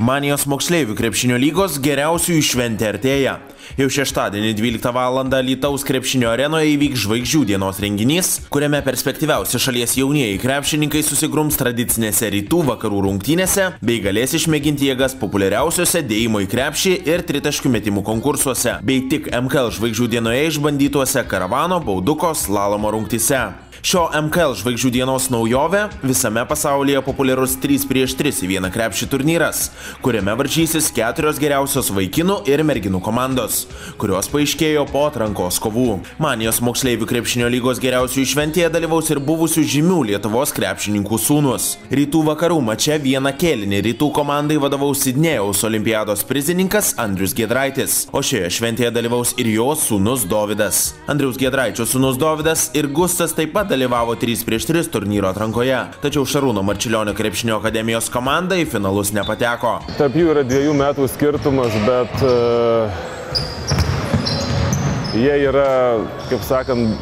Manijos moksleivių krepšinio lygos geriausiųjų šventė artėja. Jau šeštadienį 12 val. Alytaus krepšinio arenoje įvyks žvaigždžių dienos renginys, kuriame perspektyviausi šalies jaunieji krepšininkai susigrums tradicinėse rytų vakarų rungtynėse bei galės išmėginti jėgas populiariausiose dėjimo į krepšį ir tritaškių metimų konkursuose, bei tik MKL žvaigždžių dienoje išbandytuose karavano, bauduko, slalomo rungtyse. Šio MKL žvaigždžių dienos naujovė visame pasaulyje populiarus 3 prieš 3 į vieną krepšį turnyras, kuriame varžysis 4 geriausios vaikinų ir merginų komandos, kurios paaiškėjo po atrankos kovų. Manijos moksleivių krepšinio lygos geriausiųjų šventėje dalyvaus ir buvusių žymių Lietuvos krepšininkų sūnus. Rytų vakarų mače vieną kėlinį rytų komandai vadovaus Sidnėjaus olimpiados prizininkas Andrius Giedraitis, o šioje šventėje dalyvaus ir jo sūnus Dovydas. Andriaus Giedraičio sūnus Dovydas ir Gustas taip pat dalyvavo 3 prieš 3 turnyro atrankoje, tačiau Šarūno Marčiulionio krepšinio akademijos komanda į finalus nepateko. Tarp jų yra 2 metų skirtumas, bet jie yra, kaip sakant,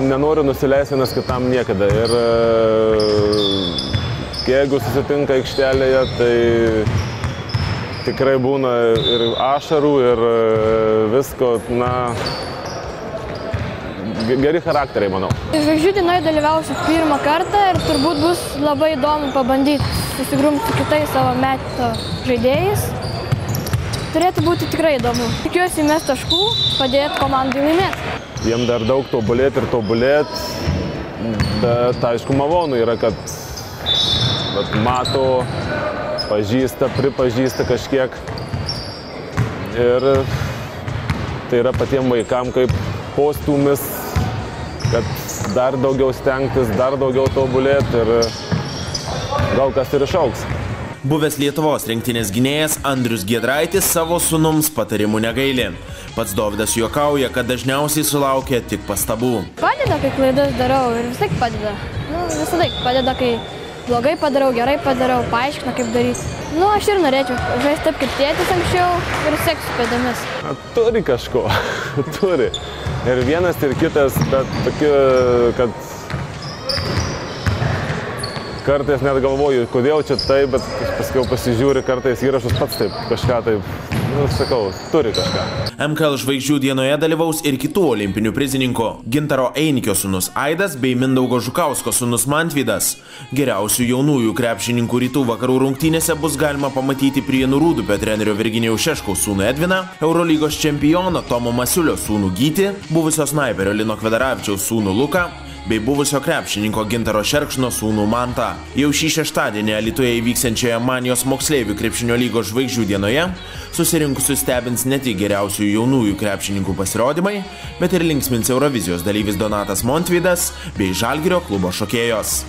nenori nusileisti vienas kitam niekada. Ir jeigu susitinka aikštelėje, tai tikrai būna ir ašarų, ir visko, geri charakteriai, manau. Žvaigždžių dienoje dalyvausiu pirmą kartą ir turbūt bus labai įdomu pabandyti susigrumti su kitais savo meto žaidėjais. Turėtų būti tikrai įdomu. Tikiuosi įmest taškų, padėti komandai laimėti. Jiem dar daug tobulėti ir tobulėti, bet aišku malonu yra, kad mato, pažįsta, pripažįsta kažkiek. Ir tai yra patiems vaikams kaip postūmis, kad dar daugiau stengtis, dar daugiau tobulėti ir gal kas ir išaugs. Buvęs Lietuvos rinktinės gynėjas Andrius Giedraitis savo sūnums patarimų negaili. Pats Dovydas juokauja, kad dažniausiai sulaukia tik pastabų. Padeda, kai klaidas darau ir visai padeda. Visada padeda, kai blogai padarau, gerai padarau, paaiškina, kaip daryti. Aš ir norėčiau žaisti taip kaip tėtis anksčiau ir seksiu pėdomis. Turi kažko, turi. Ir vienas, ir kitas, bet tokiu, kad kartais net galvoju, kodėl čia taip, bet paskui pasižiūri kartais įrašus pats taip, kažką taip, sakau, turi kažką. MKL žvaigždžių dienoje dalyvaus ir kitų olimpinių prizininkų. Gintaro Einikio sūnus Aidas bei Mindaugo Žukausko sūnus Mantvydas. Geriausių jaunųjų krepšininkų rytų vakarų rungtynėse bus galima pamatyti Prienų Rūdupio trenerio Virginijaus Šeškaus sūnų Edviną, Eurolygos čempiono Tomo Masiulio sūnų Gytį, buvusio snaiperio Lino Kvedaravičiaus sūnų Luką, bei buvusio krepšininko Gintaro Šerkšno sūnų Mantą. Jau šį šeštadienį Alytuje įvyksiančioje Manijos moksleivių krepšinio lygos žvaigždžių dienoje susirinkusius stebins ne tik geriausių jaunųjų krepšininkų pasirodymai, bet ir linksmins Eurovizijos dalyvis Donatas Montvydas bei Žalgirio klubo šokėjos.